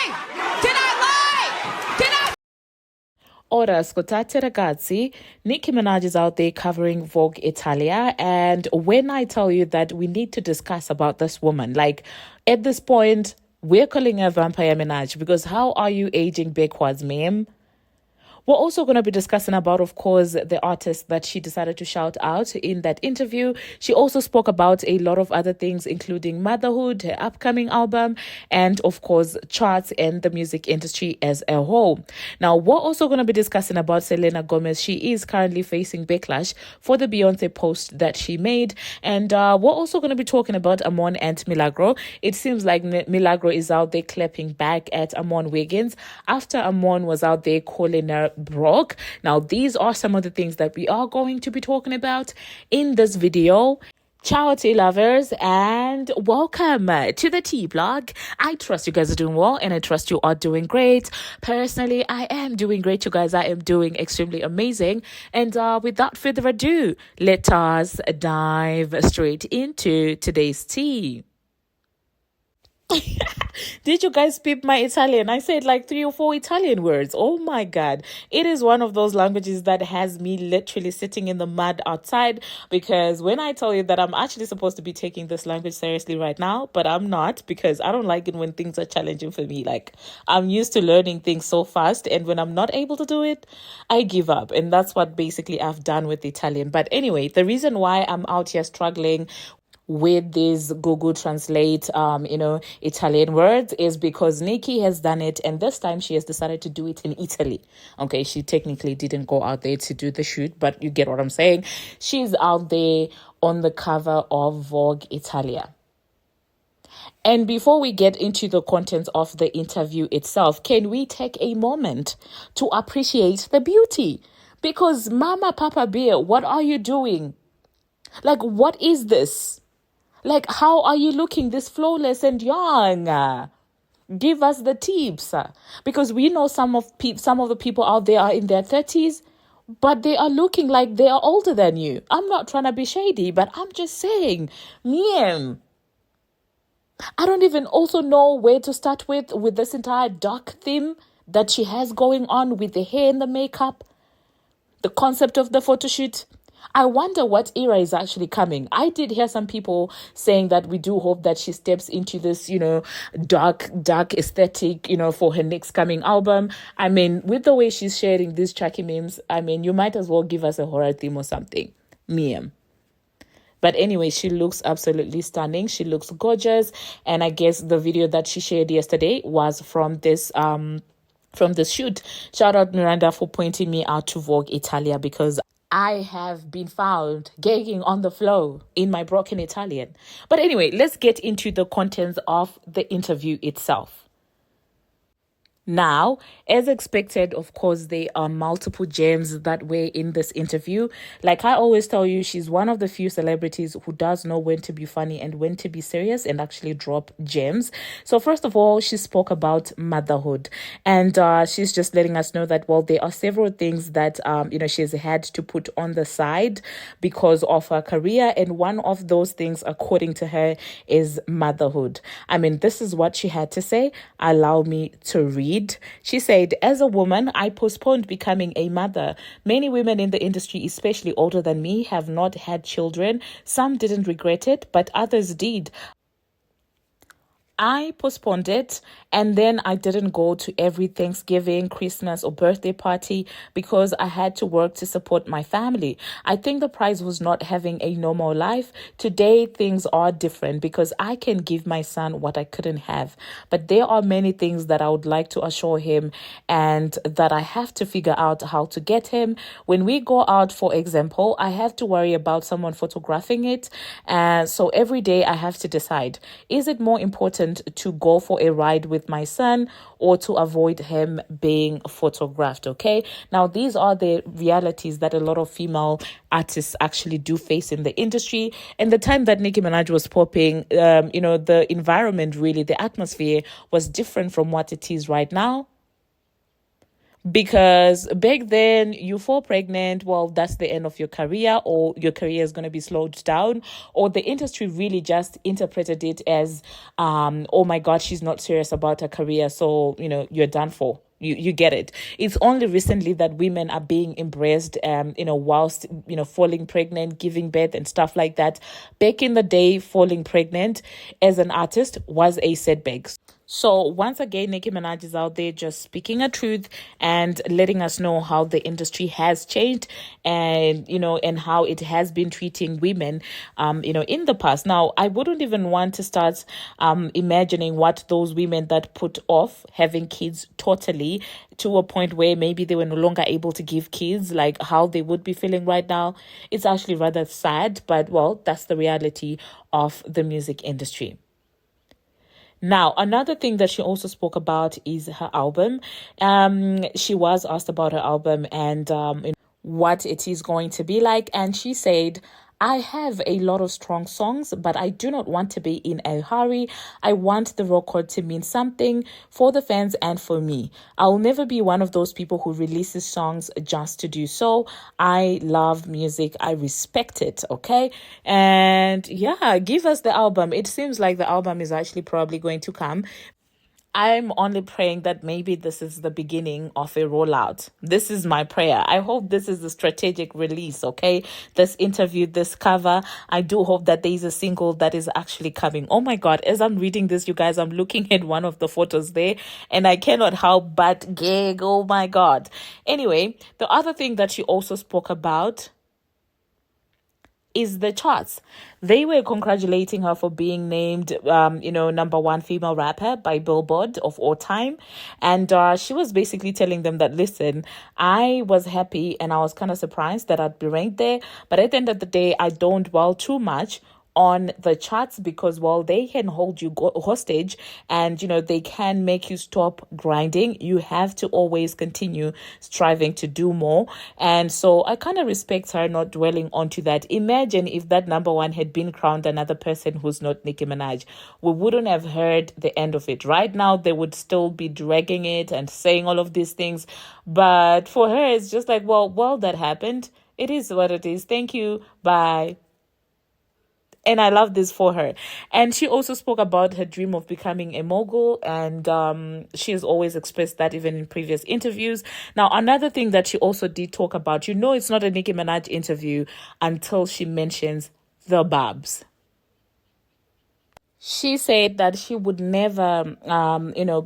lie? Did I lie? Did I? Ora, ascoltate ragazzi, Nicki Minaj is out there covering Vogue Italia, and when I tell you that we need to discuss about this woman, like at this point, we're calling her Vampire Minaj because how are you aging backwards, ma'am? We're also going to be discussing about, of course, the artist that she decided to shout out in that interview. She also spoke about a lot of other things, including Motherhood, her upcoming album, and, of course, charts and the music industry as a whole. Now, we're also going to be discussing about Selena Gomez. She is currently facing backlash for the Beyonce post that she made. And we're also going to be talking about Ammon and Milagro. It seems like Milagro is out there clapping back at Ammon Wiggins after Ammon was out there calling her broke. Now, these are some of the things that we are going to be talking about in this video. Ciao, tea lovers, and welcome to the tea blog. I trust you guys are doing well, and I trust you are doing great. Personally, I am doing great, you guys. I am doing extremely amazing. And without further ado, let us dive straight into today's tea. Did you guys peep my Italian? I said like 3 or 4 Italian words. Oh my God. It is one of those languages that has me literally sitting in the mud outside, because when I tell you that I'm actually supposed to be taking this language seriously right now, but I'm not, because I don't like it when things are challenging for me. Like, I'm used to learning things so fast, and when I'm not able to do it, I give up. And that's what basically I've done with Italian. But anyway, the reason why I'm out here struggling with these Google Translate, Italian words is because Nicki has done it, and this time she has decided to do it in Italy. Okay, she technically didn't go out there to do the shoot, but you get what I'm saying. She's out there on the cover of Vogue Italia. And before we get into the contents of the interview itself, can we take a moment to appreciate the beauty? Because Mama Papa Bear, what are you doing? Like, what is this? Like, how are you looking this flawless and young? Give us the tips. Because we know some of the people out there are in their 30s, but they are looking like they are older than you. I'm not trying to be shady, but I'm just saying, I don't even also know where to start with this entire dark theme that she has going on with the hair and the makeup, the concept of the photo shoot. I wonder what era is actually coming. I did hear some people saying that we do hope that she steps into this, dark aesthetic, for her next coming album. I mean, with the way she's sharing these Chucky memes, I mean, you might as well give us a horror theme or something. Meme. But anyway, she looks absolutely stunning. She looks gorgeous. And I guess the video that she shared yesterday was from this shoot. Shout out Miranda for pointing me out to Vogue Italia, because I have been found gagging on the floor in my broken Italian. But anyway, let's get into the contents of the interview itself. Now, as expected, of course, there are multiple gems that were in this interview. Like I always tell you, she's one of the few celebrities who does know when to be funny and when to be serious and actually drop gems. So first of all, she spoke about motherhood, and she's just letting us know that, well, there are several things that, she's had to put on the side because of her career. And one of those things, according to her, is motherhood. I mean, this is what she had to say. Allow me to read. She said, "As a woman, I postponed becoming a mother. Many women in the industry, especially older than me, have not had children. Some didn't regret it, but others did. I postponed it, and then I didn't go to every Thanksgiving, Christmas, or birthday party because I had to work to support my family. I think the prize was not having a normal life. Today, things are different because I can give my son what I couldn't have. But there are many things that I would like to assure him and that I have to figure out how to get him. When we go out, for example, I have to worry about someone photographing it. And so every day I have to decide, is it more important to go for a ride with my son or to avoid him being photographed? Okay, now these are the realities that a lot of female artists actually do face in the industry. And the time that Nicki Minaj was popping, the environment, really, the atmosphere was different from what it is right now. Because back then you fall pregnant, well, that's the end of your career, or your career is going to be slowed down, or the industry really just interpreted it as oh my god, she's not serious about her career, so you're done for. You get it. It's only recently that women are being embraced whilst falling pregnant, giving birth and stuff like that. Back in the day, falling pregnant as an artist was a setback. So once again, Nicki Minaj is out there just speaking a truth and letting us know how the industry has changed, and and how it has been treating women in the past. Now, I wouldn't even want to start imagining what those women that put off having kids totally to a point where maybe they were no longer able to give kids, like how they would be feeling right now. It's actually rather sad, but well, that's the reality of the music industry. Now, another thing that she also spoke about is her album. She was asked about her album and what it is going to be like. And she said, I have a lot of strong songs, but I do not want to be in a hurry. I want the record to mean something for the fans and for me. I'll never be one of those people who releases songs just to do so. I love music. I respect it. Okay. And yeah, give us the album. It seems like the album is actually probably going to come. I'm only praying that maybe this is the beginning of a rollout. This is my prayer. I hope this is a strategic release, okay? This interview, this cover, I do hope that there is a single that is actually coming. Oh my God, as I'm reading this, you guys, I'm looking at one of the photos there and I cannot help but gag. Oh my God. Anyway, the other thing that she also spoke about is the charts. They were congratulating her for being named, number one female rapper by Billboard of all time. And she was basically telling them that, listen, I was happy and I was kind of surprised that I'd be ranked there. But at the end of the day, I don't dwell too much on the charts because, well, they can hold you hostage and, they can make you stop grinding. You have to always continue striving to do more. And so I kind of respect her not dwelling onto that. Imagine if that number one had been crowned another person who's not Nicki Minaj. We wouldn't have heard the end of it. Right now, they would still be dragging it and saying all of these things. But for her, it's just like, well, that happened. It is what it is. Thank you. Bye. And I love this for her. And she also spoke about her dream of becoming a mogul. And she has always expressed that even in previous interviews. Now, another thing that she also did talk about, it's not a Nicki Minaj interview until she mentions the Barbz. She said that she would never,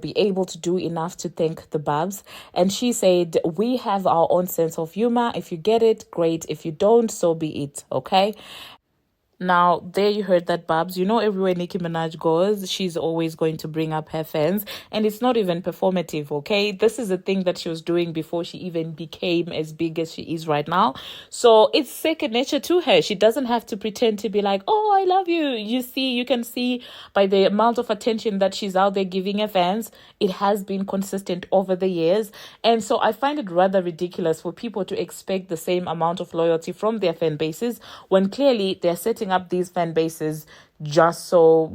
be able to do enough to thank the Barbz. And she said, we have our own sense of humor. If you get it, great. If you don't, so be it. Okay. Now, there you heard that, Barbz. Everywhere Nicki Minaj goes, she's always going to bring up her fans. And it's not even performative, okay? This is a thing that she was doing before she even became as big as she is right now. So it's second nature to her. She doesn't have to pretend to be like, oh, I love you. You can see by the amount of attention that she's out there giving her fans, it has been consistent over the years. And so I find it rather ridiculous for people to expect the same amount of loyalty from their fan bases when clearly they're setting up these fan bases just so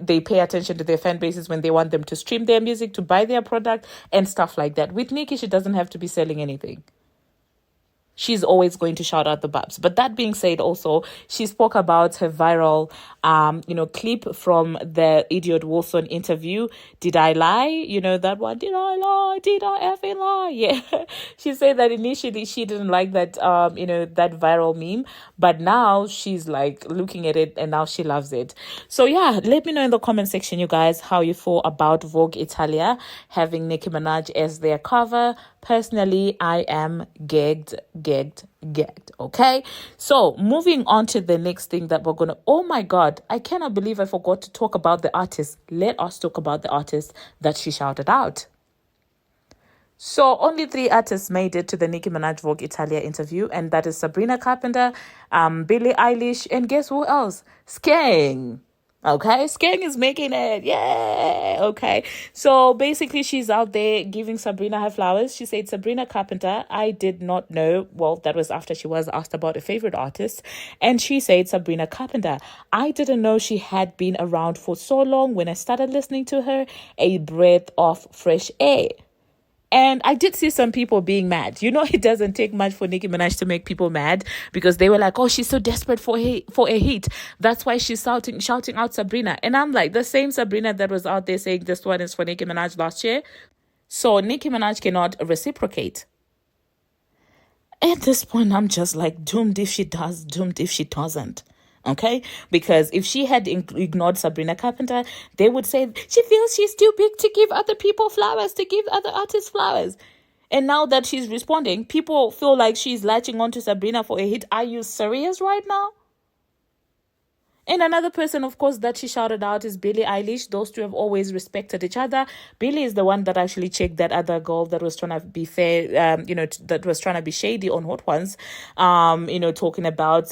they pay attention to their fan bases when they want them to stream their music, to buy their product and stuff like that. With Nicki, she doesn't have to be selling anything. She's always going to shout out the Barbz. But that being said, also, she spoke about her viral, clip from the Idiot Wilson interview. Did I lie? That one. Did I lie? Did I effing lie? Yeah. She said that initially she didn't like that, that viral meme. But now she's like looking at it and now she loves it. So yeah, let me know in the comment section, you guys, how you feel about Vogue Italia having Nicki Minaj as their cover. Personally, I am gagged. Okay, so moving on to the next thing that we're gonna, oh my God, I cannot believe I forgot to talk about the artist. Let us talk about the artist that she shouted out. So only 3 artists made it to the Nicki Minaj Vogue Italia interview, and that is Sabrina Carpenter, Billie Eilish, and guess who else? Skeng. Okay, Skeng is making it. Yeah. Okay. So basically, she's out there giving Sabrina her flowers. She said, Sabrina Carpenter, I did not know. Well, that was after she was asked about a favorite artist. And she said, Sabrina Carpenter, I didn't know she had been around for so long. When I started listening to her, a breath of fresh air. And I did see some people being mad. You know, it doesn't take much for Nicki Minaj to make people mad, because they were like, oh, she's so desperate for a hit. That's why she's shouting out Sabrina. And I'm like, the same Sabrina that was out there saying this one is for Nicki Minaj last year. So Nicki Minaj cannot reciprocate. At this point, I'm just like, doomed if she does, doomed if she doesn't. Okay? Because if she had ignored Sabrina Carpenter, they would say she feels she's too big to give other people flowers, to give other artists flowers. And now that she's responding, people feel like she's latching on to Sabrina for a hit. Are you serious right now? And another person, of course, that she shouted out is Billie Eilish. Those two have always respected each other. Billie is the one that actually checked that other girl that was trying to be fair, that was trying to be shady on Hot Ones, talking about,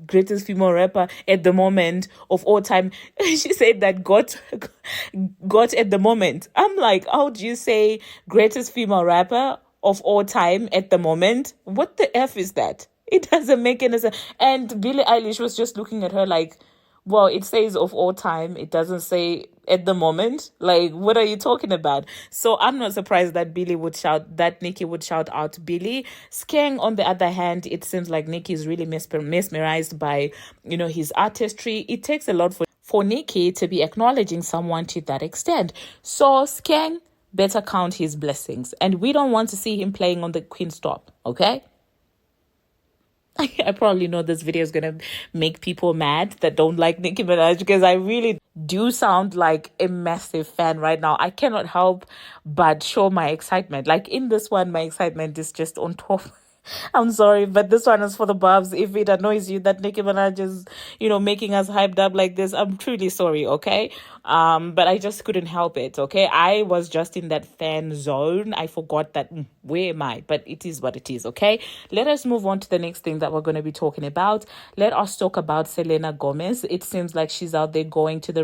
greatest female rapper at the moment of all time. She said that got at the moment. I'm like, how do you say greatest female rapper of all time at the moment? What the F is that? It doesn't make any sense. And Billie Eilish was just looking at her like, well, it says of all time. It doesn't say at the moment. Like, what are you talking about? So I'm not surprised that Nicki would shout out Billie. Skeng, on the other hand, it seems like Nicki is really mesmerized by, his artistry. It takes a lot for Nicki to be acknowledging someone to that extent. So Skeng better count his blessings. And we don't want to see him playing on the Queen's top, okay? I probably know this video is going to make people mad that don't like Nicki Minaj, because I really do sound like a massive fan right now. I cannot help but show my excitement. Like in this one, my excitement is just on top. I'm sorry, but this one is for the Barbz. If it annoys you that Nicki Minaj is, making us hyped up like this, I'm truly sorry, okay? But I just couldn't help it, okay? I was just in that fan zone. I forgot that, where am I? But it is what it is, okay? Let us move on to the next thing that we're going to be talking about. Let us talk about Selena Gomez. It seems like she's out there going to the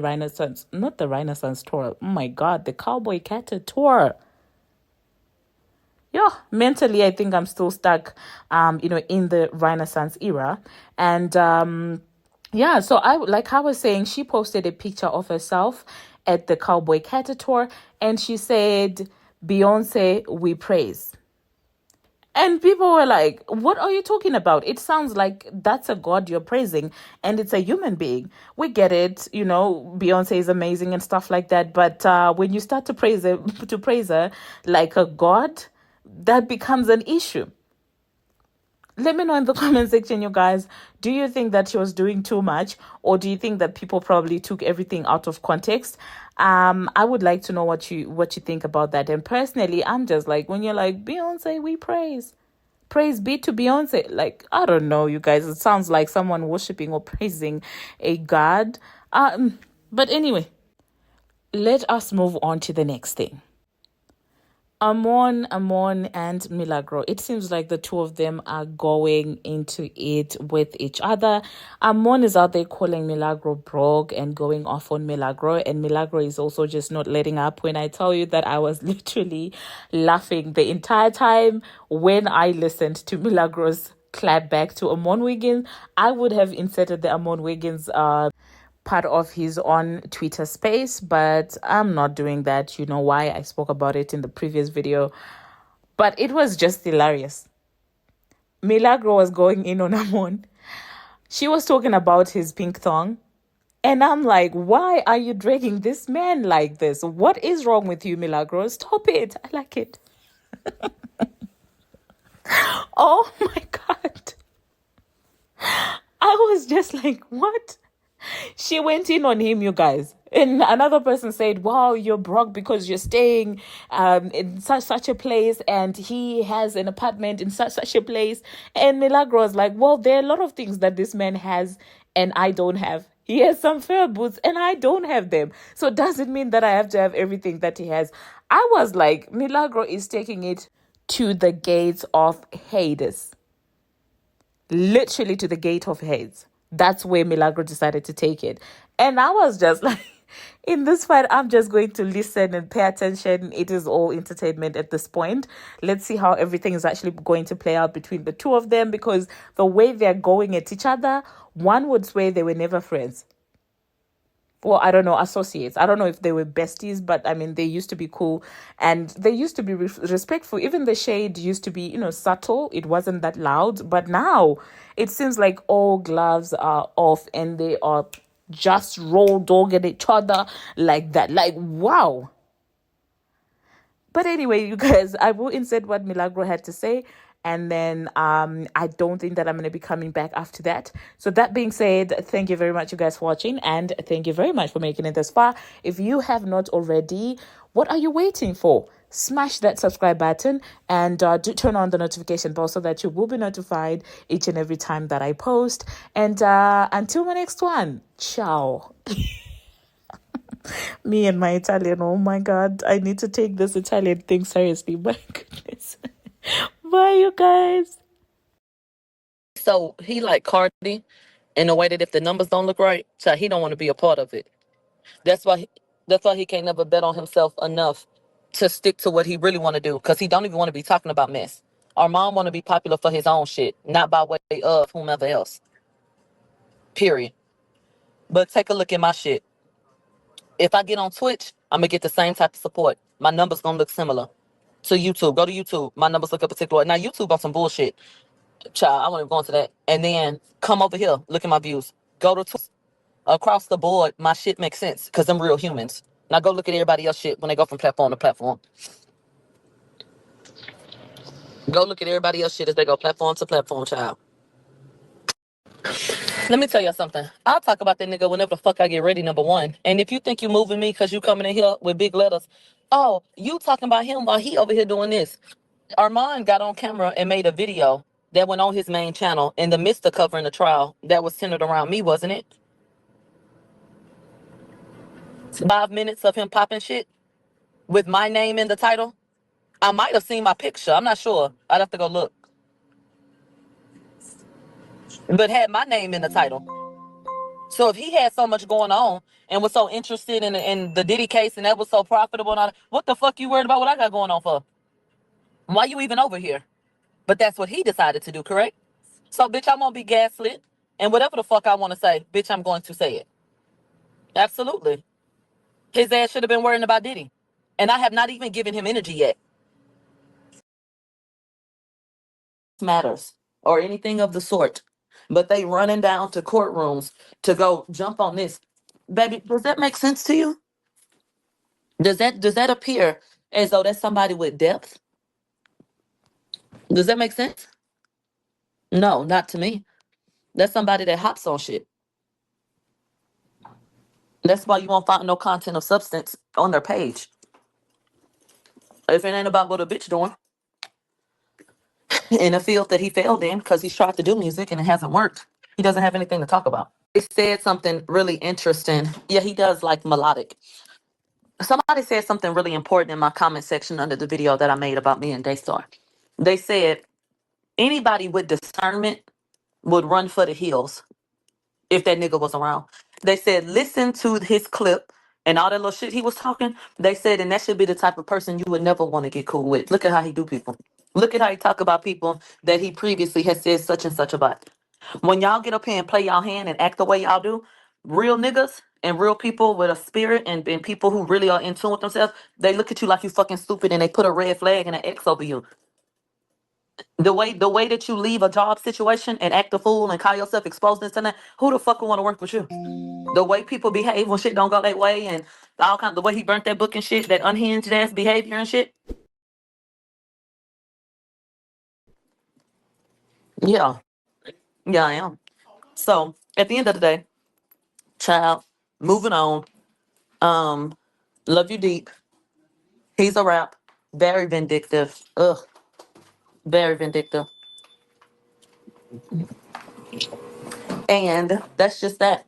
not the Renaissance tour. Oh my God, the Cowboy Carter tour. Yeah, mentally, I think I'm still stuck, in the Renaissance era. And, so I was saying, she posted a picture of herself at the Cowboy Carter tour, and she said, Beyonce, we praise. And people were like, what are you talking about? It sounds like that's a God you're praising, and it's a human being. We get it, Beyonce is amazing and stuff like that. But when you start to praise her like a God, that becomes an issue. Let me know in the comment section, you guys. Do you think that she was doing too much, or do you think that people probably took everything out of context? I would like to know what you think about that. And personally, I'm just like, when you're like, Beyonce, we praise be to Beyonce. Like, I don't know, you guys. It sounds like someone worshiping or praising a god. But anyway, let us move on to the next thing. Ammon and Milagro. It seems like the two of them are going into it with each other. Ammon is out there calling Milagro broke and going off on Milagro. And Milagro is also just not letting up. When I tell you that I was literally laughing the entire time when I listened to Milagro's clap back to Ammon Wiggins, I would have inserted the Ammon Wiggins part of his on Twitter space, but I'm not doing that. You know why? I spoke about it in the previous video, but it was just hilarious. Milagro was going in on Ammon. She was talking about his pink thong, and I'm like, why are you dragging this man like this? What is wrong with you, Milagro? Stop it. I like it. Oh my God. I was just like, what? She went in on him, you guys. And another person said, wow, you're broke because you're staying in such a place, and he has an apartment in such a place. And Milagro was like, well, there are a lot of things that this man has and I don't have. He has some fair boots and I don't have them. So does it mean that I have to have everything that he has? I was like, Milagro is taking it to the gates of Hades. Literally to the gate of Hades. That's where Milagro decided to take it. And I was just like, in this fight, I'm just going to listen and pay attention. It is all entertainment at this point. Let's see how everything is actually going to play out between the two of them, because the way they're going at each other, one would swear they were never friends. well, I don't know, associates. I don't know if they were besties, but I mean, they used to be cool and they used to be respectful. Even the shade used to be, subtle. It wasn't that loud. But now it seems like all gloves are off and they are just roll dog at each other like that. Like, wow. But anyway, you guys, I will insert what Milagro had to say. And then I don't think that I'm going to be coming back after that. So that being said, thank you very much, you guys, for watching. And thank you very much for making it this far. If you have not already, what are you waiting for? Smash that subscribe button and do turn on the notification bell so that you will be notified each and every time that I post. And until my next one, ciao. Me and my Italian. Oh my God. I need to take this Italian thing seriously. My goodness. Bye, you guys. So he like Cardi in a way that if the numbers don't look right, so he don't want to be a part of it. That's why that's why he can't never bet on himself enough to stick to what he really want to do, because he don't even want to be talking about mess. Armon want to be popular for his own shit, not by way of whomever else. Period. But take a look at my shit. If I get on Twitch, I'm gonna get the same type of support. My numbers gonna look similar to YouTube. Go to YouTube. My numbers look a particular way. Now YouTube on some bullshit. Child, I won't even go into that. And then come over here, look at my views. Go to Twitch. Across the board, my shit makes sense because I'm real humans. Now go look at everybody else shit when they go from platform to platform. Go look at everybody else shit as they go platform to platform, child. Let me tell you something. I'll talk about that nigga whenever the fuck I get ready, number one. And if you think you moving me because you coming in here with big letters, oh, you talking about him while he over here doing this. Armon got on camera and made a video that went on his main channel in the midst of covering the trial that was centered around me, wasn't it? 5 minutes of him popping shit with my name in the title. I might have seen my picture. I'm not sure. I'd have to go look. But had my name in the title. So if he had so much going on and was so interested in the Diddy case and that was so profitable and all that, what the fuck you worried about what I got going on for? Why you even over here? But that's what he decided to do, correct? So, bitch, I'm going to be gaslit. And whatever the fuck I want to say, bitch, I'm going to say it. Absolutely. His ass should have been worrying about Diddy. And I have not even given him energy yet. Matters or anything of the sort. But they running down to courtrooms to go jump on this. Baby, does that make sense to you? Does that appear as though that's somebody with depth? Does that make sense? No, not to me. That's somebody that hops on shit. That's why you won't find no content of substance on their page. If it ain't about what a bitch doing in a field that he failed in because he's tried to do music and it hasn't worked, he doesn't have anything to talk about. He said something really interesting. Yeah, he does like melodic. Somebody said something really important in my comment section under the video that I made about me and Daystar. They said anybody with discernment would run for the hills if that nigga was around. They said listen to his clip and all that little shit he was talking. They said, and that should be the type of person you would never want to get cool with. Look at how he do people. Look at how he talk about people that he previously has said such and such about. When y'all get up here and play y'all hand and act the way y'all do, real niggas and real people with a spirit and people who really are in tune with themselves, they look at you like you fucking stupid and they put a red flag and an X over you. The way that you leave a job situation and act a fool and call yourself exposed and that, who the fuck would want to work with you? The way people behave when shit don't go that way and all kinds, the way he burnt that book and shit, that unhinged ass behavior and shit. Yeah. Yeah, I am. So at the end of the day, child, moving on. Love you deep. He's a rap. Very vindictive. Ugh. Very vindictive. And that's just that.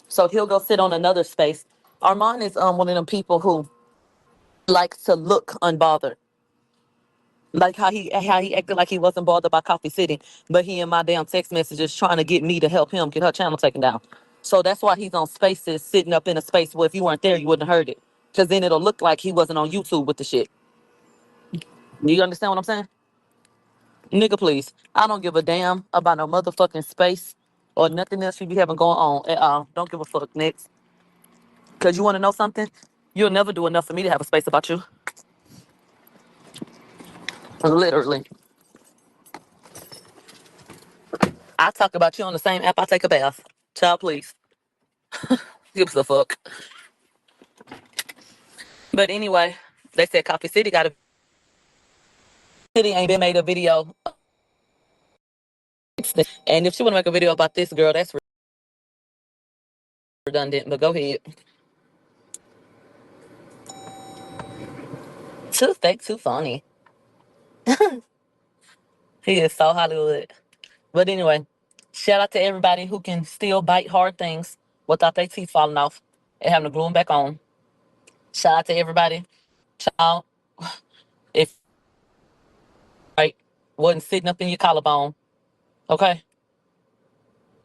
So he'll go sit on another space. Armand is one of them people who likes to look unbothered. Like how he acted like he wasn't bothered by Coffee City, but he in my damn text messages trying to get me to help him get her channel taken down. So that's why he's on spaces, sitting up in a space where if you weren't there, you wouldn't have heard it. Because then it'll look like he wasn't on YouTube with the shit. You understand what I'm saying? Nigga, please. I don't give a damn about no motherfucking space or nothing else you be having going on at all. Don't give a fuck, next. Because you want to know something? You'll never do enough for me to have a space about you. Literally. I talk about you on the same app I take a bath. Child, please. Gives a fuck. But anyway, they said Coffee City got a City ain't been made a video. And if she want to make a video about this girl, that's redundant. But go ahead. Too fake, too funny. He is so Hollywood. But anyway, shout out to everybody who can still bite hard things without their teeth falling off and having to glue them back on. Shout out to everybody. Child, if right wasn't sitting up in your collarbone, okay?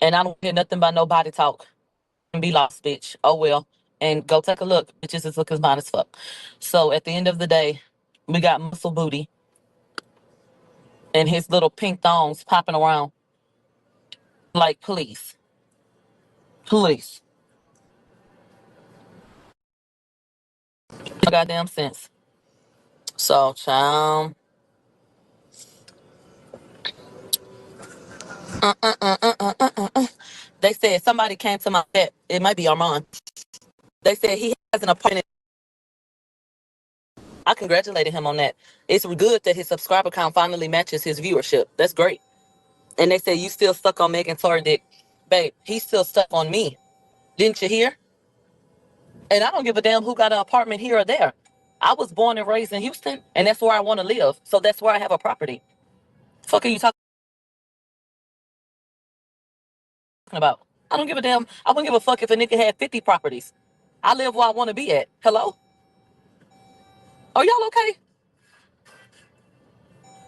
And I don't hear nothing but no body talk. And be lost, bitch. Oh well. And go take a look. Bitches is looking fine as fuck. So at the end of the day, we got muscle booty and his little pink thongs popping around. Like, please. Please. No goddamn sense. So, child. They said somebody came to my vet. It might be Armon. They said he has an appointment. I congratulated him on that. It's good that his subscriber count finally matches his viewership. That's great. And they said, you still stuck on Megan Tory dick. Babe, he's still stuck on me. Didn't you hear? And I don't give a damn who got an apartment here or there. I was born and raised in Houston, and that's where I want to live. So that's where I have a property. Fuck are you talking about? I don't give a damn. I wouldn't give a fuck if a nigga had 50 properties. I live where I want to be at. Hello? Are y'all okay?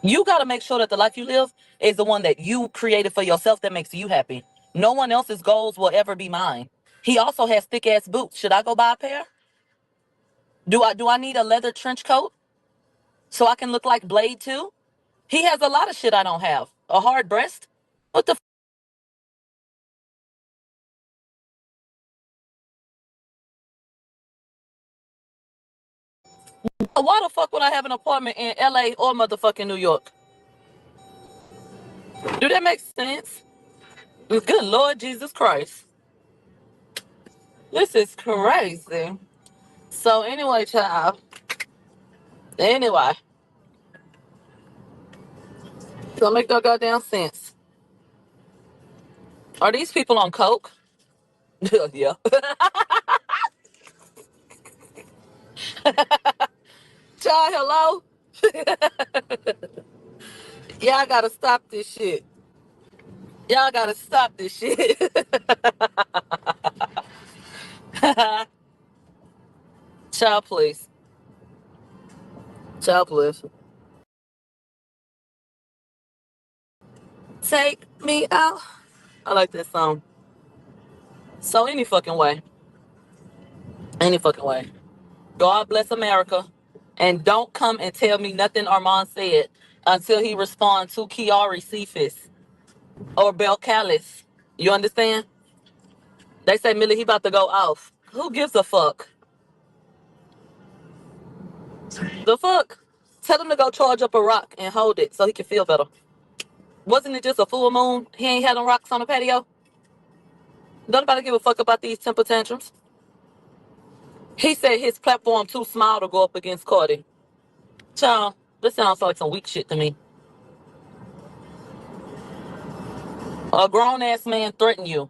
You got to make sure that the life you live is the one that you created for yourself that makes you happy. No one else's goals will ever be mine. He also has thick ass boots. Should I go buy a pair? Do I need a leather trench coat so I can look like Blade too? He has a lot of shit I don't have. A hard breast? What the why the fuck would I have an appointment in LA or motherfucking New York? Do that make sense? Good Lord Jesus Christ. This is crazy. So anyway, child. Anyway. Don't make no goddamn sense. Are these people on coke? Yeah. Child, hello? Y'all gotta stop this shit. Y'all gotta stop this shit. Child, please. Child, please. Take me out. I like that song. So any fucking way. Any fucking way. God bless America. And don't come and tell me nothing Armand said until he responds to Kiari Cephas or Bel Callis. You understand? They say Millie he about to go off. Who gives a fuck? The fuck? Tell him to go charge up a rock and hold it so he can feel better. Wasn't it just a full moon? He ain't had no rocks on the patio? Don't nobody give a fuck about these temper tantrums. He said his platform too small to go up against Cardi. Child, this sounds like some weak shit to me. A grown ass man threatened you.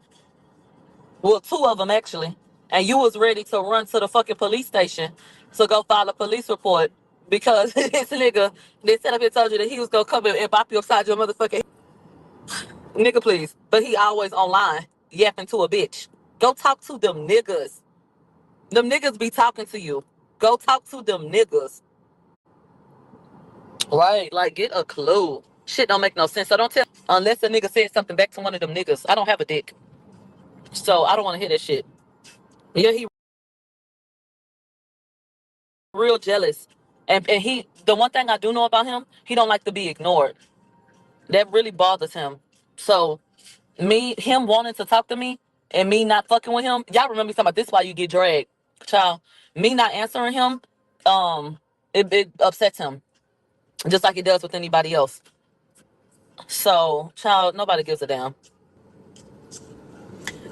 Well, two of them actually. And you was ready to run to the fucking police station to go file a police report because this nigga, they set up and told you that he was gonna come in and bop you upside your motherfucking nigga, please. But he always online yapping to a bitch. Go talk to them niggas. Them niggas be talking to you. Go talk to them niggas. Right, like get a clue. Shit don't make no sense. So don't tell unless a nigga said something back to one of them niggas. I don't have a dick. So I don't want to hear that shit. Yeah, he real jealous. And he the one thing I do know about him, he don't like to be ignored. That really bothers him. So him wanting to talk to me and me not fucking with him, y'all remember me talking about this why you get dragged. Child, me not answering him, it upsets him just like it does with anybody else. So, child, nobody gives a damn.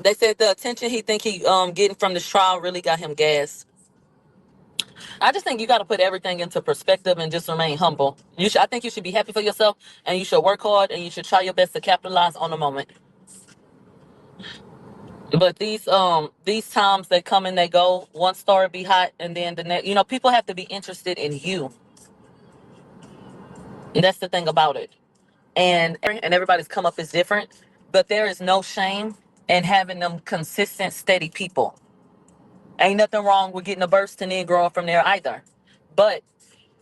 They said the attention he think he getting from this trial really got him gassed. I just think you got to put everything into perspective and just remain humble. I think you should be happy for yourself, and you should work hard, and you should try your best to capitalize on the moment. But these times they come and they go. One story be hot, and then the next. People have to be interested in you. And that's the thing about it. And everybody's come up is different, but there is no shame in having them consistent, steady people. Ain't nothing wrong with getting a burst and then growing from there either. But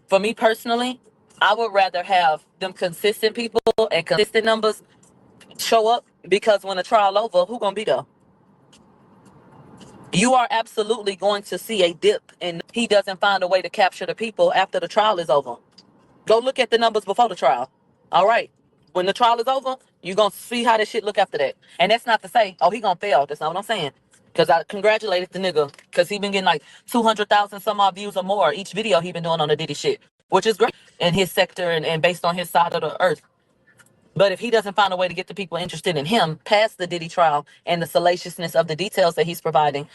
for me personally, I would rather have them consistent people and consistent numbers show up, because when the trial over, who gonna be there? You are absolutely going to see a dip, and he doesn't find a way to capture the people after the trial is over. Go look at the numbers before the trial. All right. When the trial is over, you're going to see how this shit look after that. And that's not to say, oh, he going to fail. That's not what I'm saying. Because I congratulated the nigga. Because he been getting like 200,000 some odd views or more each video he been doing on the Diddy shit. Which is great in his sector and based on his side of the earth. But if he doesn't find a way to get the people interested in him past the Diddy trial and the salaciousness of the details that he's providing,